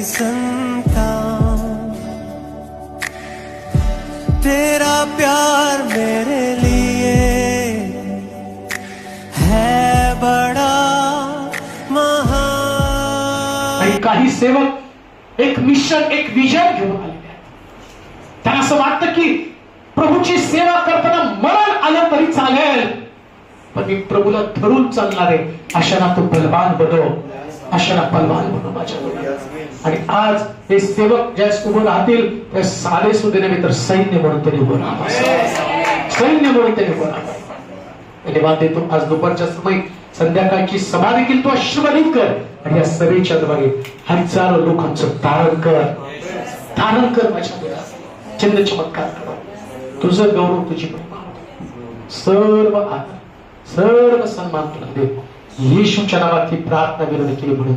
संता, तेरा प्यार मेरे लिए है बड़ा महान। आणि काही सेवक एक मिशन, एक विजन घेऊन आलेले आहेत. त्यांना असं वाटतं की प्रभूची सेवा करताना मरण आलं तरी चालेल, पण मी प्रभूला धरून चालणार आहे. अशाला तो बलवान बनव, अशाला बलवान बनव माझ्या. आणि आज हे सेवक ज्यास उभं राहतील त्या साधे सुधे नव्हे तर सैन्य म्हणून तरी उभं राहा, सैन्य म्हणून तरी उभं राहा. धन्यवाद देतो. आज दुपारच्या समय संध्याकाळची सभा देखील तू आशीर्वादित कर आणि या सभेच्या द्वारे हजारो लोकांचं तारण कर, तारण कर माझ्या मुला. चिन्ह चमत्कार कर. तुझं गौरव, तुझी महिमा, सर्व आदर, सर्व सन्मान तुला दे. येशूच्या नावात ही प्रार्थना विनंती केली म्हणून